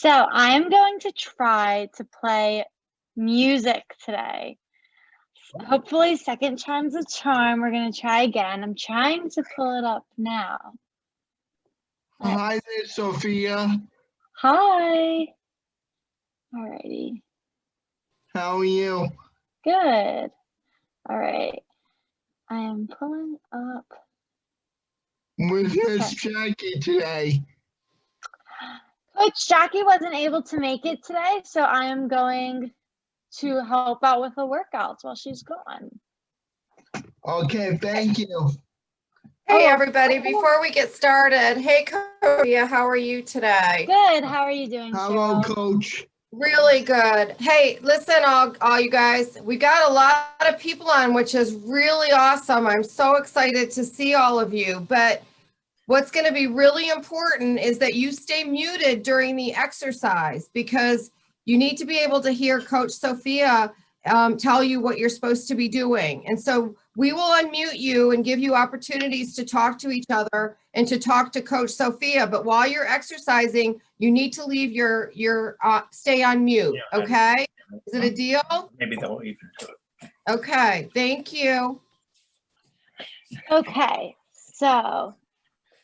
So I'm going to try to play music today. Hopefully second time's a charm. We're going to try again. I'm trying to pull it up now. Hi there, Sophia. Hi. Alrighty. How are you? Good. All right. I am pulling up. With Miss Jackie today. Coach Jackie wasn't able to make it today, so I am going to help out with the workouts while she's gone. Okay, thank you. Hey, everybody, before we get started, hey, Coach, how are you today? Good. How are you doing, Hello, Cheryl? Coach. Really good. Hey, listen, all you guys, we got a lot of people on, which is really awesome. I'm so excited to see all of you. But what's going to be really important is that you stay muted during the exercise, because you need to be able to hear Coach Sophia tell you what you're supposed to be doing. And so we will unmute you and give you opportunities to talk to each other and to talk to Coach Sophia. But while you're exercising, you need to leave your stay on mute. Okay? Is it a deal? Maybe they'll even do it. Okay. Thank you. Okay. So,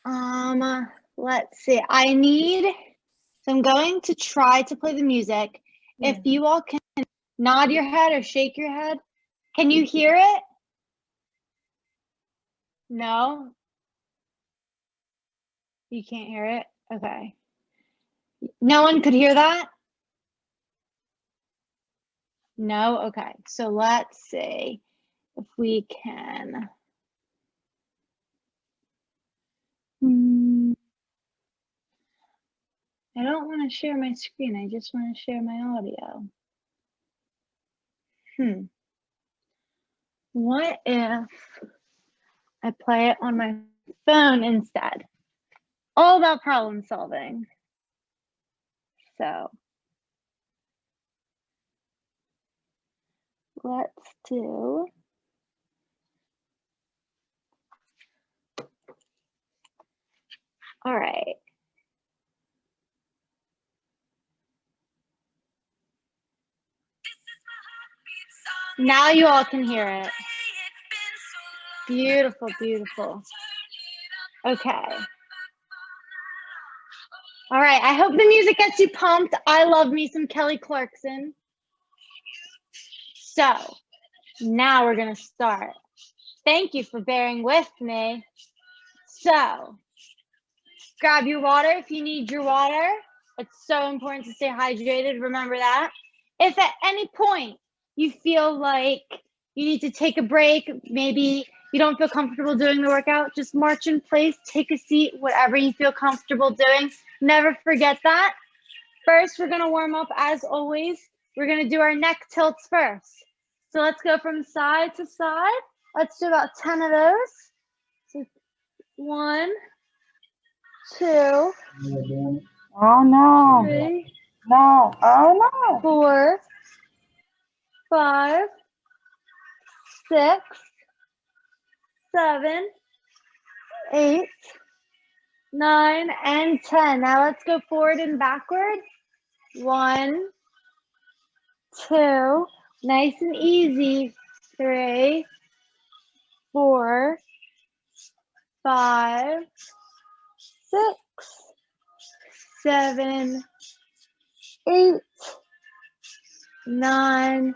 let's see. I'm going to try to play the music. If you all can nod your head or shake your head. Can you hear it? No? You can't hear it? Okay. No one could hear that? No? Okay. So let's see if we can. I don't want to share my screen. I just want to share my audio. What if I play it on my phone instead? All about problem solving. So let's do. All right. Now you all can hear it. Beautiful, beautiful. Okay. All right, I hope the music gets you pumped. I love me some Kelly Clarkson. So now we're gonna start. Thank you for bearing with me. So grab your water if you need your water. It's so important to stay hydrated, remember that. If at any point you feel like you need to take a break, maybe you don't feel comfortable doing the workout, just march in place, take a seat, whatever you feel comfortable doing. Never forget that. First, we're gonna warm up as always. We're gonna do our neck tilts first. So let's go from side to side. Let's do about 10 of those. So 1, 2. Oh no. 3. No. Oh no. 4, 5, 6, 7, 8, 9, and 10. Now let's go forward and backward. 1, 2, nice and easy. 3, 4, 5, 6, 7, 8, 9,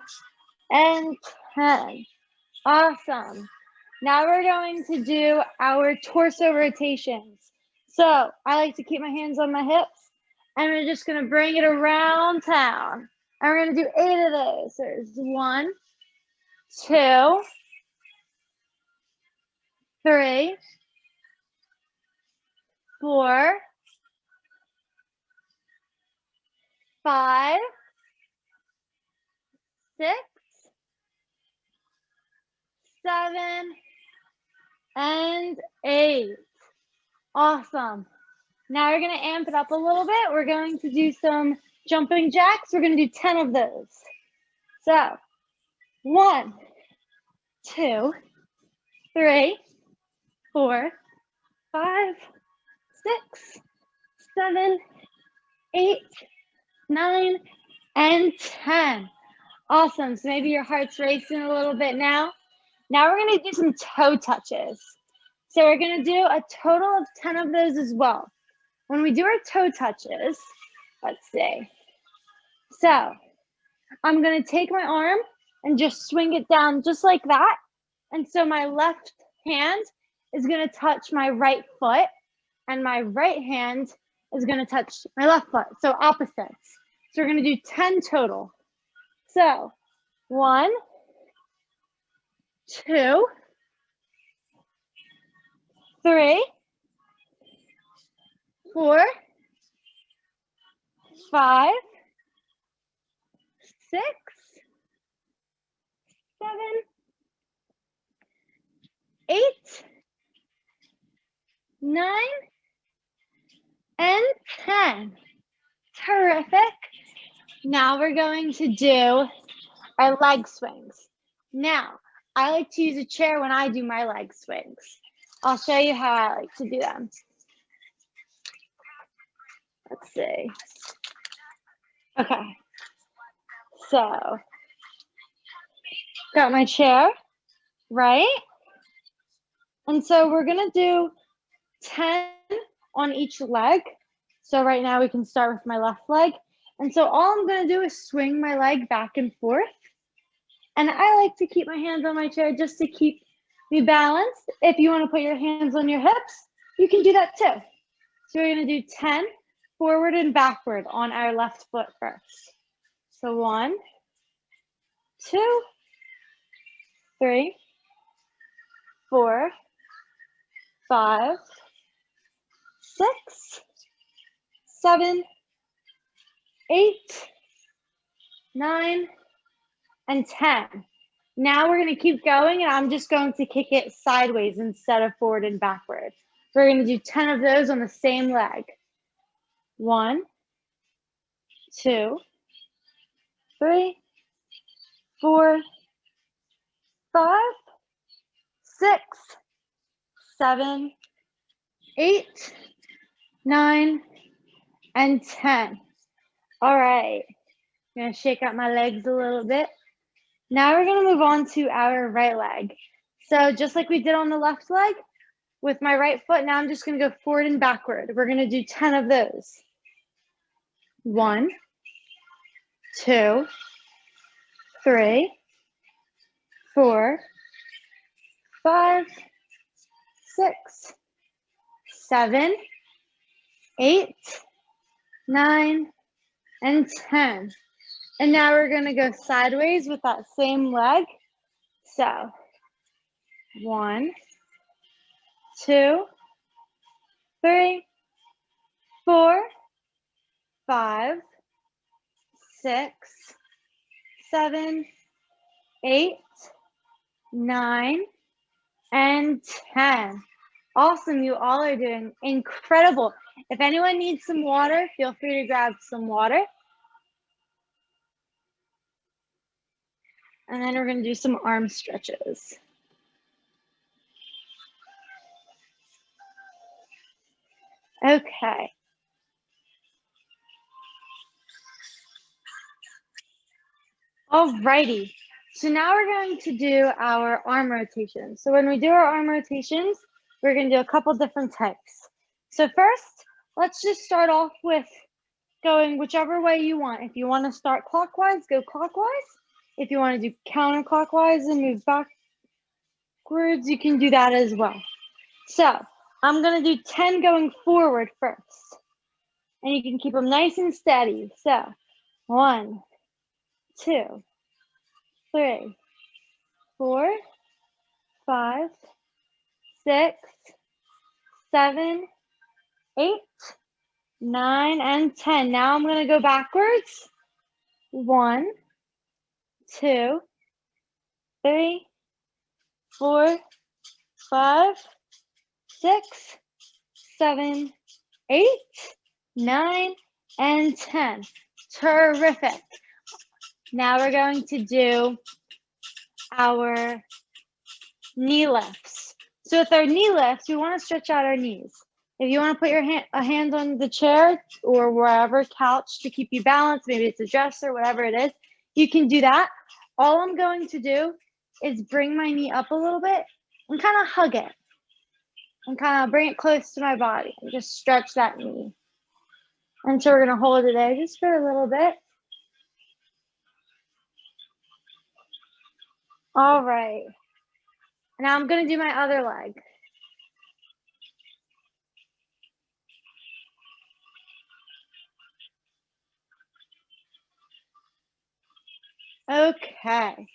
and 10. Awesome. Now we're going to do our torso rotations. So I like to keep my hands on my hips, and we're just going to bring it around town. And we're going to do 8 of those. There's 1, 2, 3, 4, 5, 6, 7, and 8. Awesome. Now we're going to amp it up a little bit. We're going to do some jumping jacks. We're going to do 10 of those. So 1, 2, 3, 4, 5, 6, 7, 8, 9, and 10. Awesome. So maybe your heart's racing a little bit now. Now we're going to do some toe touches. So we're going to do a total of 10 of those as well. When we do our toe touches, let's see. So I'm going to take my arm and just swing it down just like that. And so my left hand is going to touch my right foot, and my right hand is going to touch my left foot. So opposites. So we're going to do 10 total. So 1, 2, 3, 4, 5, 6, 7, 8, 9, and 10. Terrific. Now we're going to do our leg swings. Now, I like to use a chair when I do my leg swings. I'll show you how I like to do them. Let's see. Okay. So, got my chair, right? And so we're going to do 10 on each leg. So right now we can start with my left leg. And so all I'm going to do is swing my leg back and forth. And I like to keep my hands on my chair just to keep me balanced. If you want to put your hands on your hips, you can do that too. So we're going to do 10 forward and backward on our left foot first. So 1, 2, 3, 4, 5, 6, 7, 8, 9, and 10. Now we're going to keep going, and I'm just going to kick it sideways instead of forward and backward. We're going to do 10 of those on the same leg. 1, 2, 3, 4, 5, 6, 7, 8, 9, and 10. All right. I'm going to shake out my legs a little bit. Now we're going to move on to our right leg. So just like we did on the left leg, with my right foot, now I'm just going to go forward and backward. We're going to do 10 of those. 1, 2, 3, 4, 5, 6, 7, 8, 9, and 10. And now we're going to go sideways with that same leg. So 1, 2, 3, 4, 5, 6, 7, 8, 9, and 10. Awesome. You all are doing incredible. If anyone needs some water, feel free to grab some water. And then we're going to do some arm stretches. Okay. Alrighty. So now we're going to do our arm rotations. So when we do our arm rotations, we're going to do a couple different types. So first, let's just start off with going whichever way you want. If you want to start clockwise, go clockwise. If you want to do counterclockwise and move backwards, you can do that as well. So I'm going to do 10 going forward first. And you can keep them nice and steady. So 1, 2, 3, 4, 5, 6, 7, 8, 9, and 10. Now I'm going to go backwards. 1, 2, 3, 4, 5, 6, 7, 8, 9, and 10. Terrific. Now we're going to do our knee lifts. So with our knee lifts, we want to stretch out our knees. If you want to put your hand on the chair or wherever couch to keep you balanced, maybe it's a dresser, whatever it is, you can do that. All I'm going to do is bring my knee up a little bit and kind of hug it and kind of bring it close to my body and just stretch that knee. And so we're going to hold it there just for a little bit. All right. Now I'm going to do my other leg. Okay,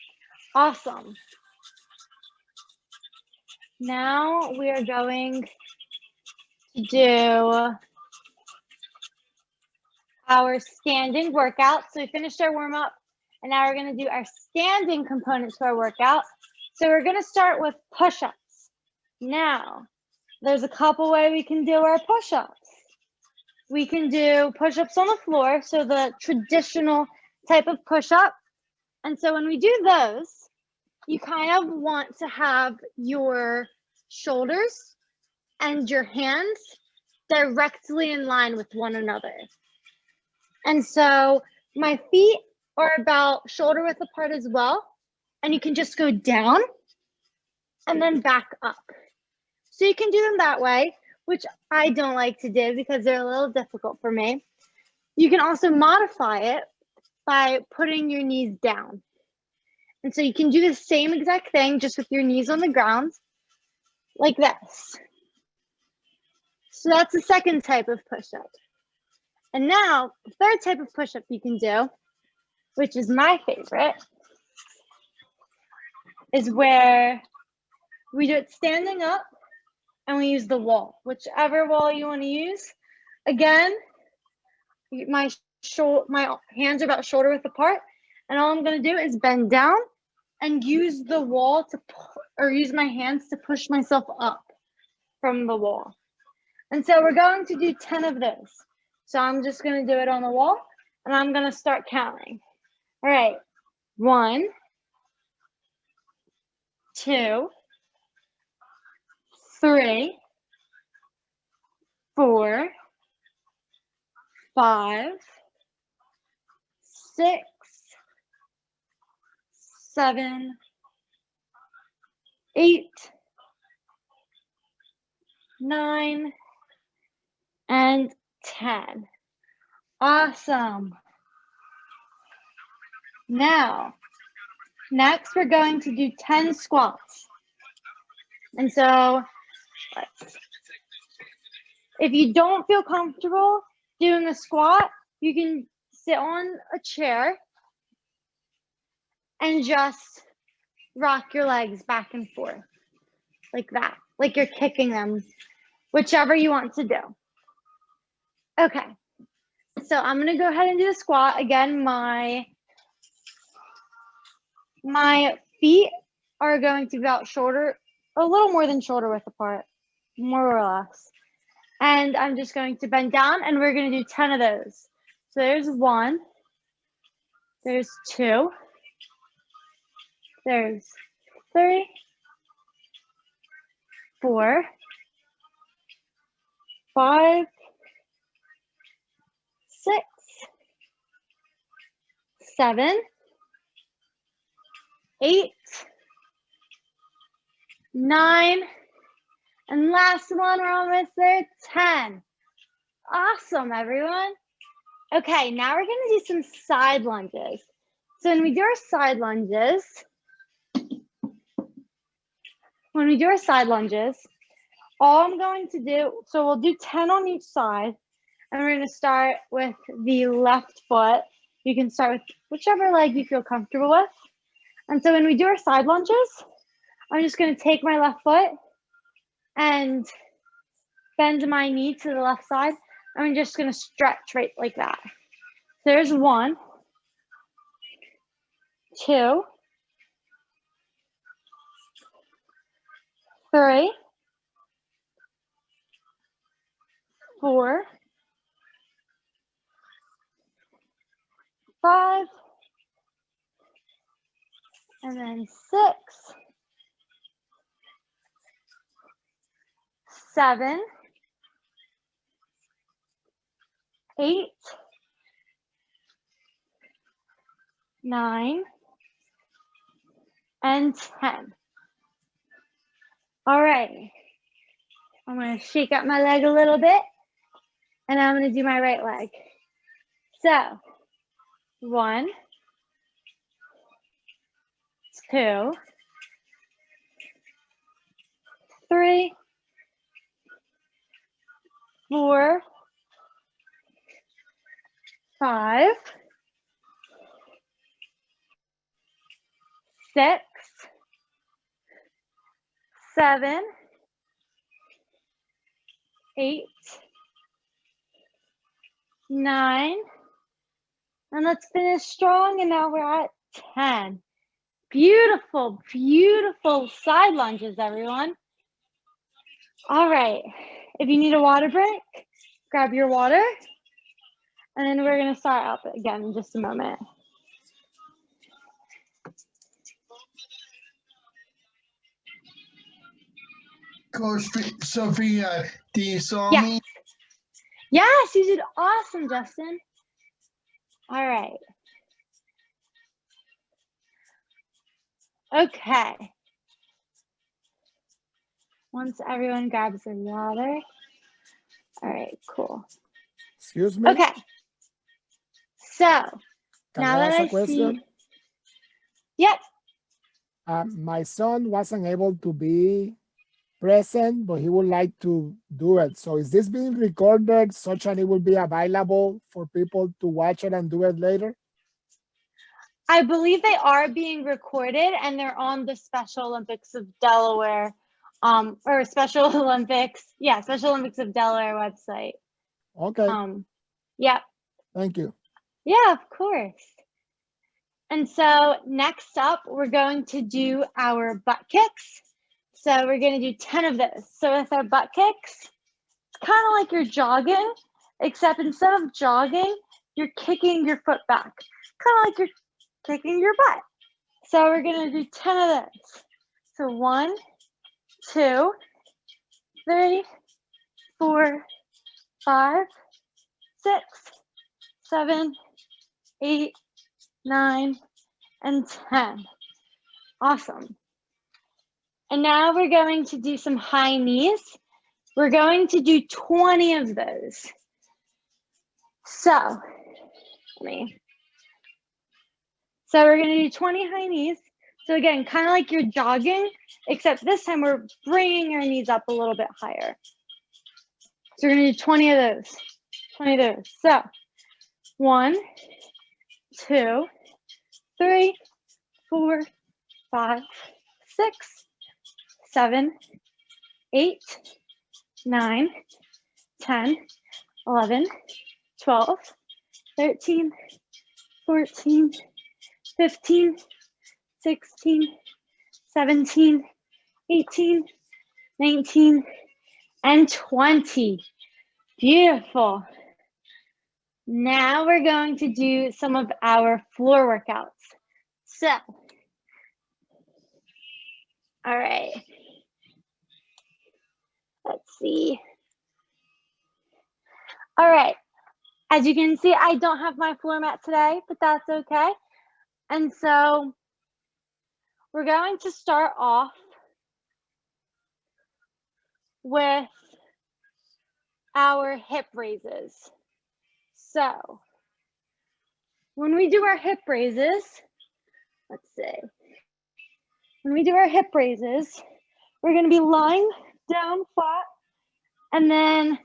awesome. Now we are going to do our standing workout. So we finished our warm up and now we're going to do our standing components to our workout. So we're going to start with push-ups. Now, there's a couple ways we can do our push-ups. We can do push-ups on the floor, so the traditional type of push-up. And so when we do those, you kind of want to have your shoulders and your hands directly in line with one another. And so my feet are about shoulder width apart as well. And you can just go down and then back up. So you can do them that way, which I don't like to do because they're a little difficult for me. You can also modify it by putting your knees down. And so you can do the same exact thing, just with your knees on the ground, like this. So that's the second type of push-up. And now, the third type of push-up you can do, which is my favorite, is where we do it standing up and we use the wall, whichever wall you want to use. Again, my hands are about shoulder width apart, and all I'm going to do is bend down and use the wall use my hands to push myself up from the wall. And so we're going to do 10 of those. So I'm just going to do it on the wall and I'm going to start counting. All right. 1, 2, 3, 4, 5, 6, 7, 8, 9, and 10. Awesome. Now, next we're going to do 10 squats. And so, if you don't feel comfortable doing a squat, you can sit on a chair and just rock your legs back and forth like that, like you're kicking them, whichever you want to do. Okay, so I'm gonna go ahead and do the squat. Again, my feet are going to be about a little more than shoulder width apart, more or less. And I'm just going to bend down and we're gonna do 10 of those. So there's 1, there's 2, there's 3, 4, 5, 6, 7, 8, 9, and last one, we're almost there, 10. Awesome, everyone. Okay, now we're gonna do some side lunges. So when we do our side lunges, all I'm going to do, so we'll do 10 on each side, and we're gonna start with the left foot. You can start with whichever leg you feel comfortable with. And so when we do our side lunges, I'm just gonna take my left foot and bend my knee to the left side. I'm just gonna stretch right like that. There's 1, 2, 3, 4, 5, and then 6, 7, 8, 9, and 10. All right. I'm going to shake up my leg a little bit, and I'm going to do my right leg. So, 1, 2, 3, 4, 5, 6, 7, 8, 9, and let's finish strong, and now we're at 10. Beautiful, beautiful side lunges, everyone. All right, if you need a water break, grab your water, and then we're gonna start up again in just a moment. Coach Sophia, do you saw Yes. me? Yes, you did awesome, Justin. All right. Okay. Once everyone grabs their water. All right, cool. Excuse me? Okay. So, Can now I that ask a I question? see. Yep. My son wasn't able to be present, but he would like to do it. So is this being recorded such that it will be available for people to watch it and do it later? I believe they are being recorded and they're on the Special Olympics of Delaware, or Special Olympics, yeah, Special Olympics of Delaware website. Okay, Yep. thank you. Yeah, of course. And so next up, we're going to do our butt kicks. So we're going to do 10 of those. So with our butt kicks, it's kind of like you're jogging, except instead of jogging, you're kicking your foot back. Kind of like you're kicking your butt. So we're going to do 10 of those. So 1, 2, 3, 4, 5, 6, 7, 8, 9, and 10. Awesome. And now we're going to do some high knees. We're going to do 20 of those. So we're going to do 20 high knees. So again, kind of like you're jogging, except this time we're bringing our knees up a little bit higher. So we're going to do 20 of those. 20 of those. So 1, 2, 3, 4, 5, 6, 7, 8, 9, 10, 11, 12, 13, 14, 15, 16, 17, 18, 19, and 20. Beautiful. Now we're going to do some of our floor workouts. So, all right. Let's see. All right. As you can see, I don't have my floor mat today, but that's okay. And so we're going to start off with our hip raises. So when we do our hip raises, let's see. When we do our hip raises, we're going to be lying down flat. And then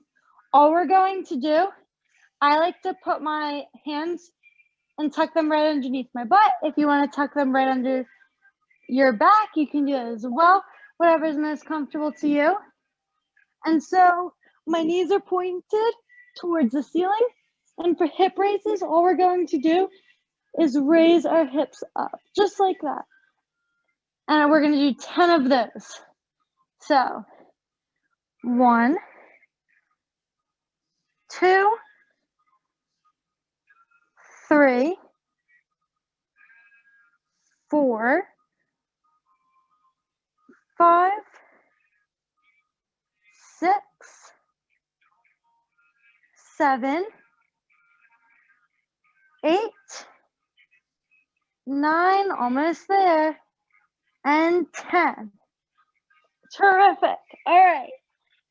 all we're going to do, I like to put my hands and tuck them right underneath my butt. If you want to tuck them right under your back, you can do it as well. Whatever is most comfortable to you. And so my knees are pointed towards the ceiling. And for hip raises, all we're going to do is raise our hips up, just like that. And we're going to do 10 of those. So 1, 2, 3, 4, 5, 6, 7, 8, 9, almost there, and 10. Terrific. All right.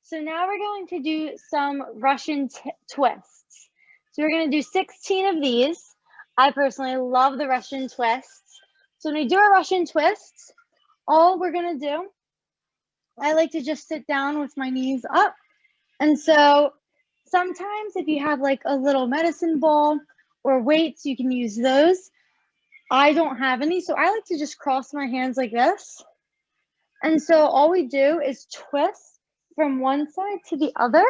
So now we're going to do some Russian twists. So we're going to do 16 of these. I personally love the Russian twists. So when we do our Russian twists, all we're going to do, I like to just sit down with my knees up. And so sometimes if you have like a little medicine ball or weights, you can use those. I don't have any, so I like to just cross my hands like this. And so all we do is twist from one side to the other,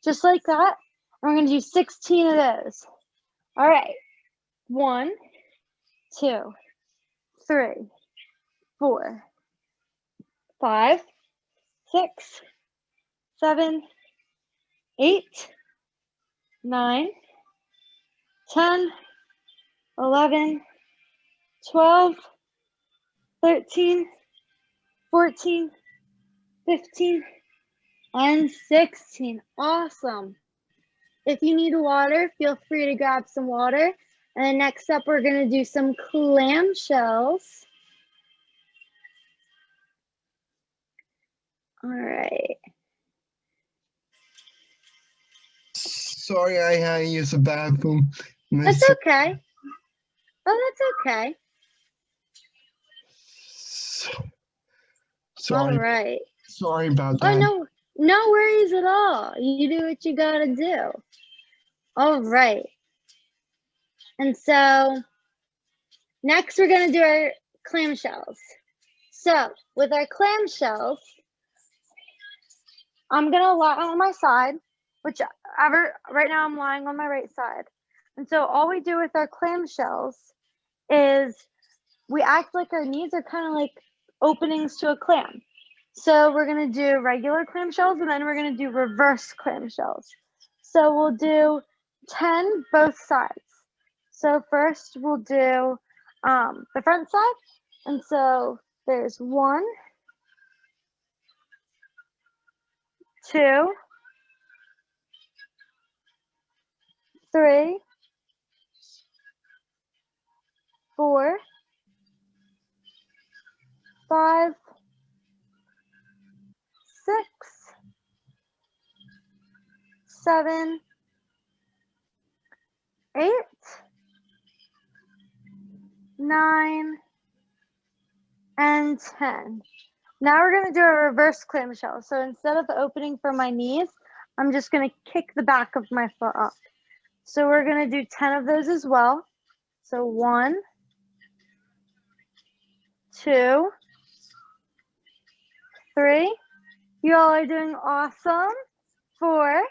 just like that. And we're going to do 16 of those. All right. 1, 2, 3, 4, 5, 6, 7, 8, 9, 10, 11, 12, 13, 14, 15, and 16. Awesome. If you need water, feel free to grab some water. And then next up, we're going to do some clam shells. All right. Sorry, I had to use the bathroom. That's okay. Oh, that's okay. Sorry. All right. Sorry about that. Oh, no worries at all. You do what you got to do. All right. And so next, we're going to do our clam shells. So with our clam shells, I'm going to lie on my side, right now I'm lying on my right side. And so all we do with our clam shells is we act like our knees are kind of like openings to a clam. So we're going to do regular clam shells, and then we're going to do reverse clam shells. So we'll do 10 both sides. So first we'll do the front side. And so there's 1, 2, 3, 4, 5, 6, 7, 8, 9, and 10. Now we're going to do a reverse clam shell. So instead of the opening for my knees, I'm just going to kick the back of my foot up. So we're going to do 10 of those as well. So 1, 2, 3. You all are doing awesome. 4,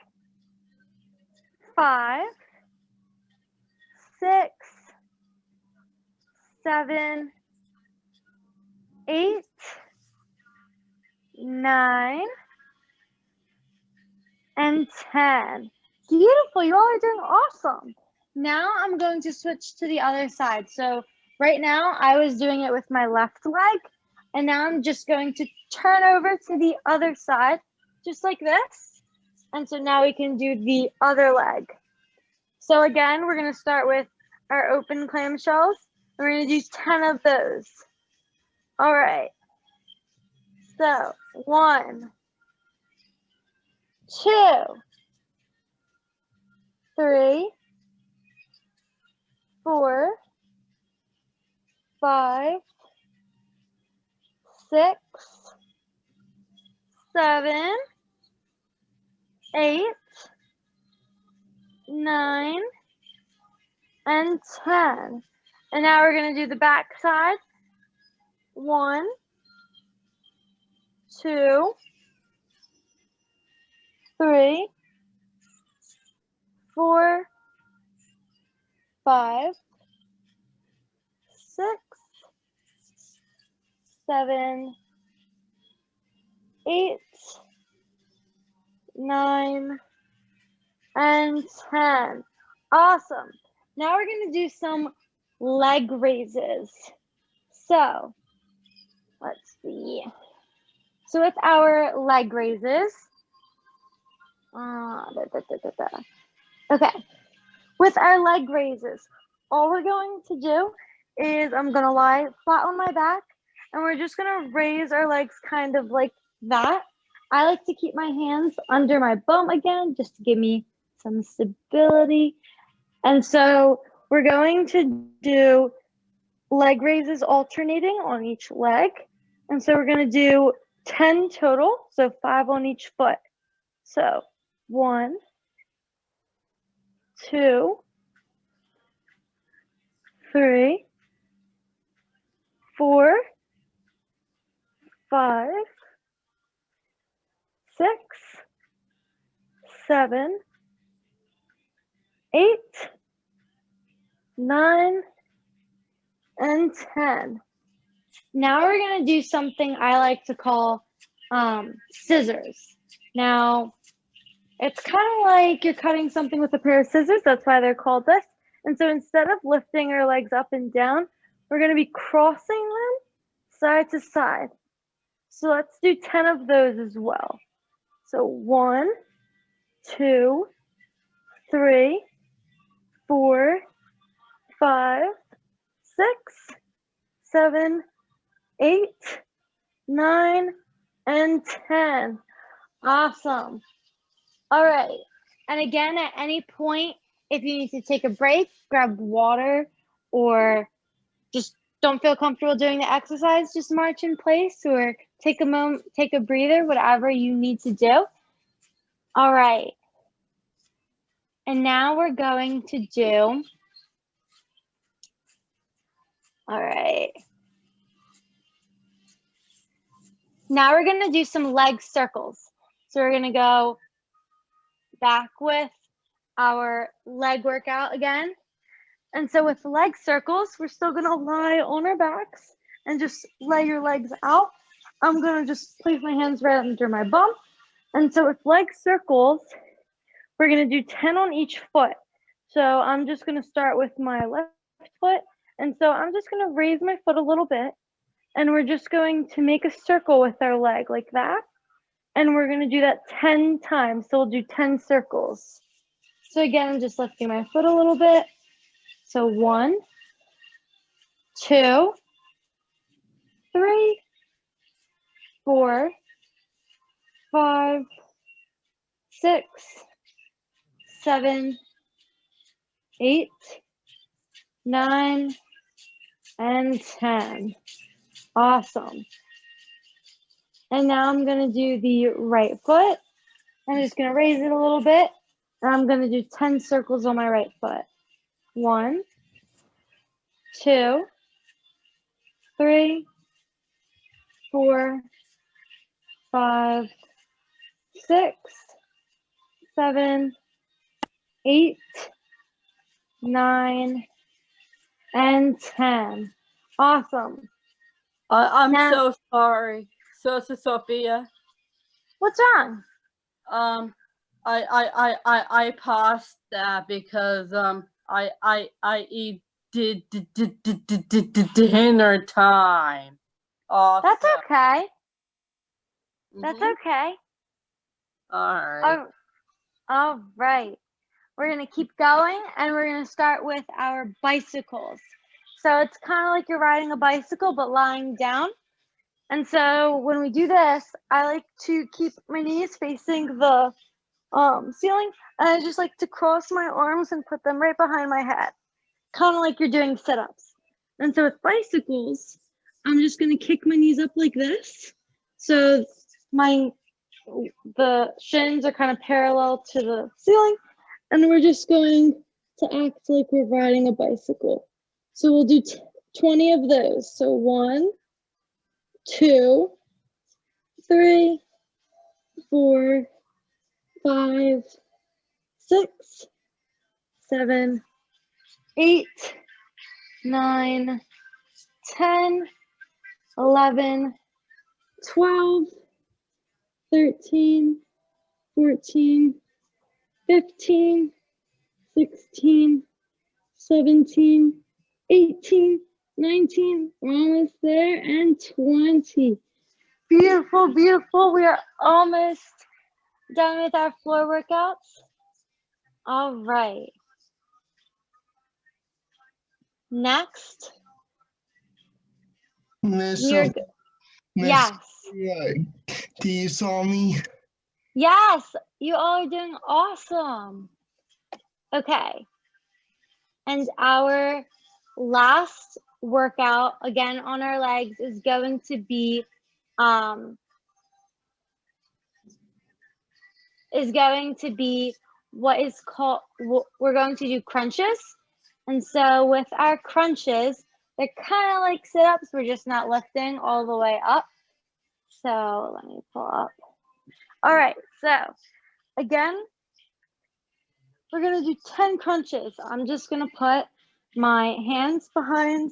5, 6, 7, 8, 9, and 10. Beautiful. You all are doing awesome. Now I'm going to switch to the other side. So right now I was doing it with my left leg, and now I'm just going to turn over to the other side, just like this. And so now we can do the other leg. So again, we're going to start with our open clam shells. We're going to do 10 of those. All right. So 1, 2, 3, 4, 5, 6, 7, 8, 9, and 10. And now we're going to do the back side. 1, 2, 3, 4, 5, 6, 7, 8, 9, and 10. Awesome. Now we're going to do some leg raises. So let's see. So with our leg raises, okay. With our leg raises, all we're going to do is I'm gonna lie flat on my back and we're just gonna raise our legs kind of like that. I like to keep my hands under my bum again, just to give me some stability. And so we're going to do leg raises alternating on each leg. And so we're gonna do 10 total, so 5 on each foot. So 1, 2, 3, 4, 5, 6, 7, 8, 9, and 10. Now we're gonna do something I like to call scissors. Now, it's kind of like you're cutting something with a pair of scissors. That's why they're called this. And so instead of lifting our legs up and down, we're gonna be crossing them side to side. So let's do 10 of those as well. So 1, 2, 3, 4, 5, 6, 7, 8, 9, and 10. Awesome. All right. And again, at any point, if you need to take a break, grab water, or just don't feel comfortable doing the exercise, just march in place or take a moment, take a breather, whatever you need to do. All right. And now we're going to do, all right. Now we're going to do some leg circles. So we're going to go back with our leg workout again. And so with leg circles, we're still going to lie on our backs and just lay your legs out. I'm going to just place my hands right under my bum. And so with leg circles, we're going to do 10 on each foot. So I'm just going to start with my left foot. And so I'm just going to raise my foot a little bit. And we're just going to make a circle with our leg like that. And we're going to do that 10 times. So we'll do 10 circles. So again, I'm just lifting my foot a little bit. So 1, 2, 3, 4, 5, 6, 7, 8, 9, and 10. Awesome. And now I'm going to do the right foot. I'm just going to raise it a little bit. And I'm going to do 10 circles on my right foot. 1, 2, 3, 4, 5, 6, 7, 8, 9, and 10. Awesome. I'm Now- so sorry. So Sophia. What's wrong? I paused that because I eat dinner time. Also. That's okay. That's okay. All right. All right. We're going to keep going and we're going to start with our bicycles. So it's kind of like you're riding a bicycle but lying down. And so when we do this, I like to keep my knees facing the ceiling, and I just like to cross my arms and put them right behind my head, kind of like you're doing sit-ups. And so with bicycles, I'm just going to kick my knees up like this. So the shins are kind of parallel to the ceiling, and we're just going to act like we're riding a bicycle. So we'll do 20 of those. So 1, 2, 3, 4, 5, 6, 7, 8, 9, 10, 11, 12, 13, 14, 15, 16, 17, 18, 19, we're almost there, and 20. Beautiful, beautiful. We are almost done with our floor workouts. All right. Next, Miss you're, Sophia, yes, do you saw me? yes, you all are doing awesome. Okay, and our last workout, again on our legs, is going to be what is called, we're going to do crunches. And so with our crunches, they're kind of like sit-ups, we're just not lifting all the way up. So let me pull up. All right, so again, we're gonna do 10 crunches. I'm just gonna put my hands behind,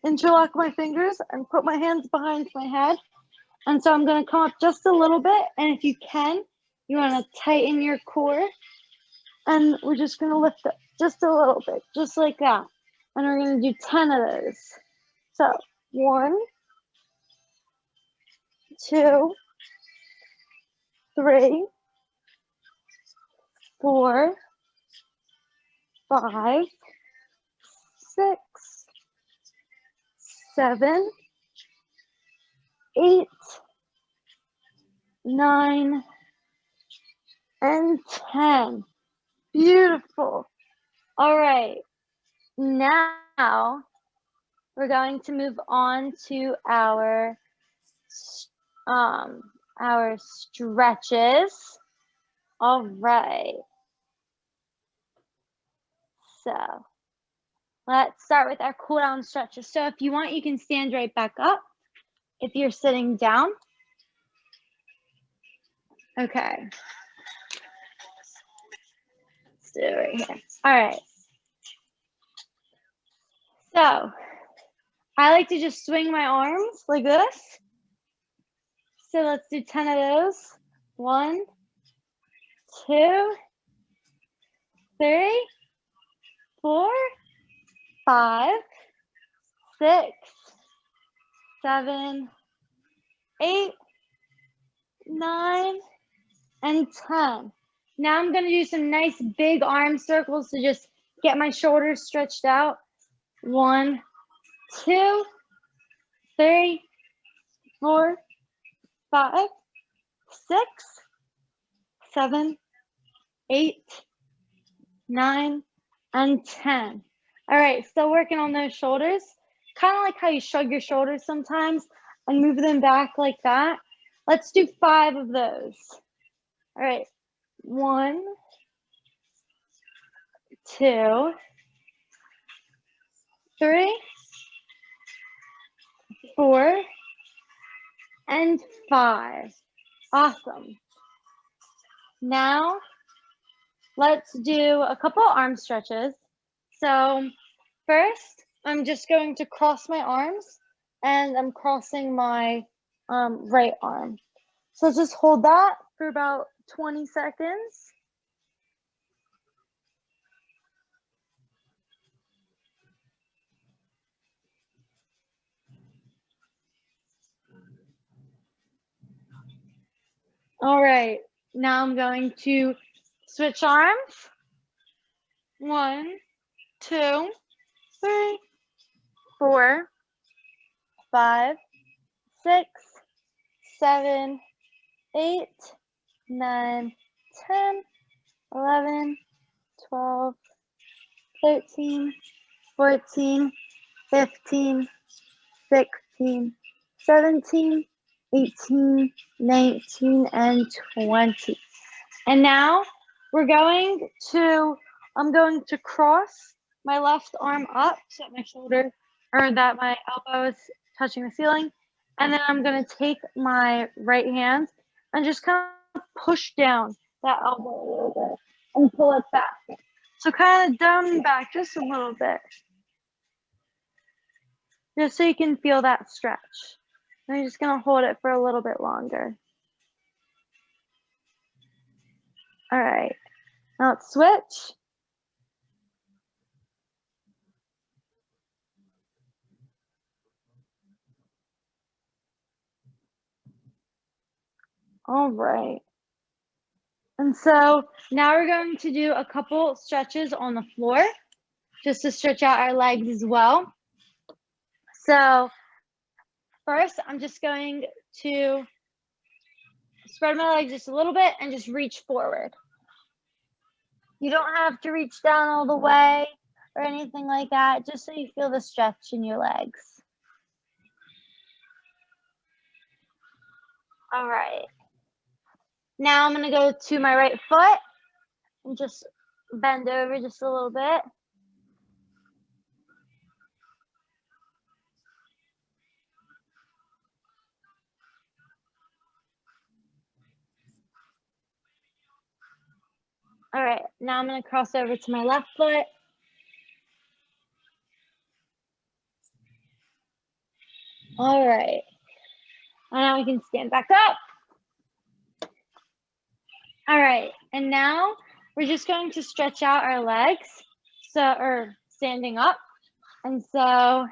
interlock my fingers and put my hands behind my head. And so I'm gonna come up just a little bit. And if you can, you wanna tighten your core. And we're just gonna lift it just a little bit, just like that. And we're gonna do 10 of those. So 1, 2, 3, 4, 5, 6, 7, 8, 9, and 10. Beautiful. All right. Now we're going to move on to our stretches. All right. So let's start with our cool down stretches. So if you want, you can stand right back up if you're sitting down. Okay. Let's do it right here. All right. So I like to just swing my arms like this. So let's do 10 of those. 1, 2, 3, 4, 5, 6, 7, 8, 9, and 10. Now I'm going to do some nice big arm circles to just get my shoulders stretched out. 1, 2, 3, 4, 5, 6, 7, 8, 9, and 10. All right, still working on those shoulders. Kind of like how you shrug your shoulders sometimes and move them back like that. Let's do 5 of those. All right, 1, 2, 3, 4, and 5. Awesome. Now let's do a couple arm stretches. So first, I'm just going to cross my arms and I'm crossing my right arm. So just hold that for about 20 seconds. All right, now I'm going to switch arms. 1, 2, 3, 4, 5, 6, 7, 8, 9, 10, 11, 12, 13, 14, 15, 16, 17, 18, 19, and 20. And now I'm going to cross my left arm up so that my shoulder, or that my elbow is touching the ceiling. And then I'm going to take my right hand and just kind of push down that elbow a little bit and pull it back. So kind of down and back just a little bit. Just so you can feel that stretch. And I'm just going to hold it for a little bit longer. All right, now let's switch. All right. And so now we're going to do a couple stretches on the floor. just to stretch out our legs as well. So first, I'm just going to spread my legs just a little bit and just reach forward. You don't have to reach down all the way or anything like that, just so you feel the stretch in your legs. All right. Now I'm gonna go to my right foot and just bend over just a little bit. All right, now I'm gonna cross over to my left foot. All right, and now we can stand back up. All right, and now we're just going to stretch out our legs, or standing up. And so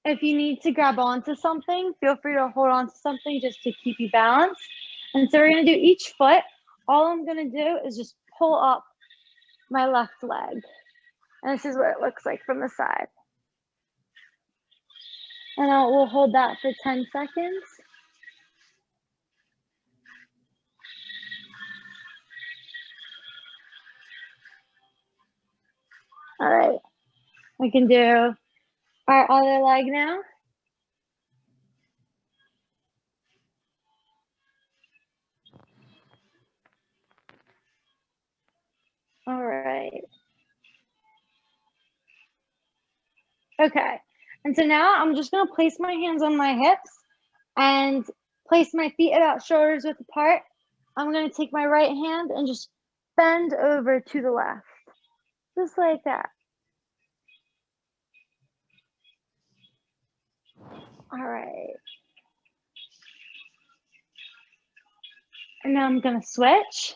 if you need to grab onto something, feel free to hold on to something just to keep you balanced. And so we're gonna do each foot. All I'm gonna do is just pull up my left leg. And this is what it looks like from the side. And we'll hold that for 10 seconds. All right, we can do our other leg now. All right. Okay, and so now I'm just gonna place my hands on my hips and place my feet about shoulders width apart. I'm gonna take my right hand and just bend over to the left, just like that. All right. And now I'm gonna switch.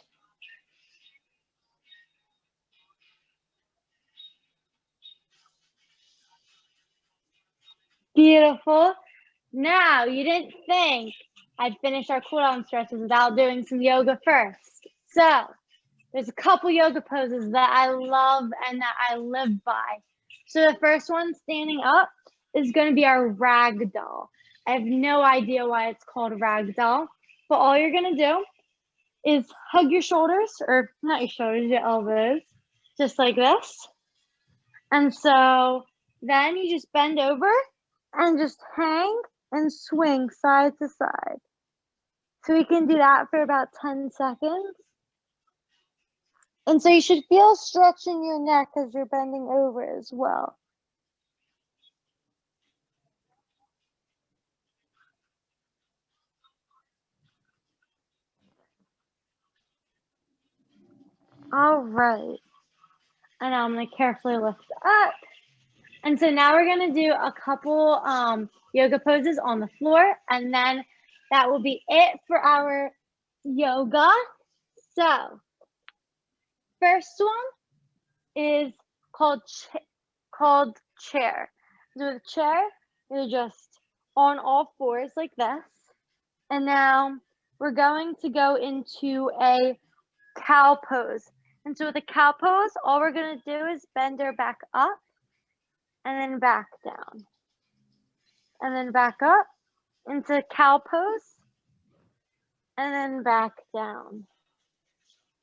Beautiful. Now, you didn't think I'd finish our cool down stretches without doing some yoga first. So there's a couple yoga poses that I love and that I live by. So the first one, standing up, is going to be our ragdoll. I have no idea why it's called ragdoll, but all you're going to do is hug your shoulders, or not your shoulders, your elbows, just like this. And so then you just bend over and just hang and swing side to side. So we can do that for about 10 seconds. And so you should feel stretch in your neck as you're bending over as well. All right. And now I'm going to carefully lift up. And so now we're going to do a couple yoga poses on the floor, and then that will be it for our yoga. So first one is called chair. So with chair, you're just on all fours like this. And now we're going to go into a cow pose. And so with a cow pose, all we're going to do is bend our back up and then back down. And then back up into cow pose and then back down.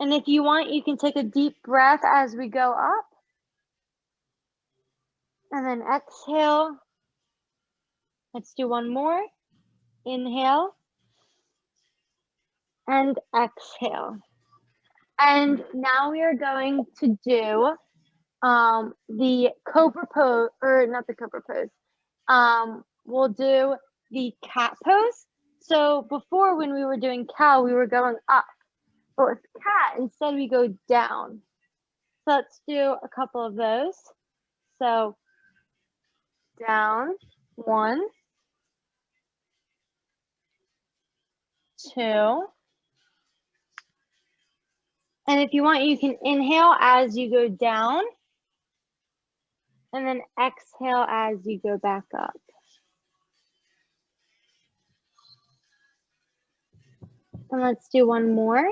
And if you want, you can take a deep breath as we go up. And then exhale. Let's do one more. Inhale and exhale. And now we are going to do the cobra pose, or not the cobra pose. We'll do the cat pose. So before, when we were doing cow, we were going up. But with cat, instead we go down. So let's do a couple of those. So down, 1, 2. And if you want, you can inhale as you go down and then exhale as you go back up. And let's do one more.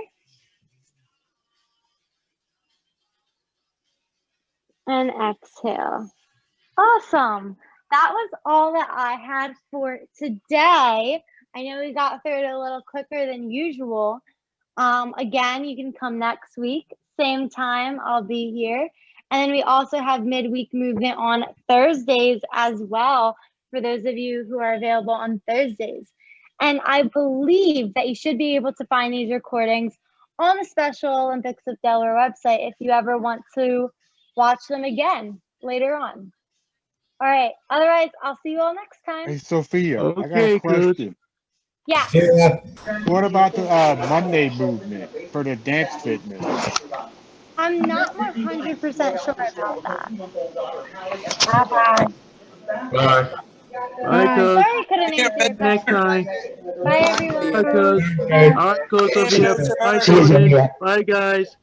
And exhale. Awesome. That was all that I had for today. I know we got through it a little quicker than usual. Again, you can come next week, same time, I'll be here. And then we also have midweek movement on Thursdays as well, for those of you who are available on Thursdays. And I believe that you should be able to find these recordings on the Special Olympics of Delaware website if you ever want to watch them again later on. All right, otherwise, I'll see you all next Hey, time. Sophia, I got a Okay, good. question. Yeah. Yeah. What about the Monday movement for the dance fitness? I'm not 100% sure about that. Bye-bye. Bye. Bye, coach. Sorry I couldn't answer your Next question. time. Bye, Bye, everyone. coach. Bye. All right, coach Sophia. Bye, See you, Jordan. Sophia. Bye, guys.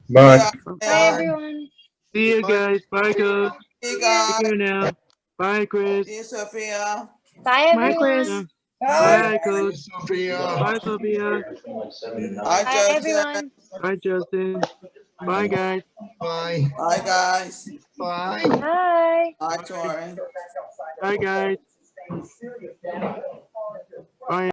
Bye. Bye, everyone. See you guys. Bye, coach. Hey Take guys, care now. Bye, Chris. dear Sophia. Bye, Bye, Chris. everyone. Bye, coach. Sophia. Bye, Sophia. Hi Bye, Justin. everyone. Bye, Justin. Bye, guys. Bye. Bye guys. Bye. Bye. Bye Tori. Bye, guys. Bye.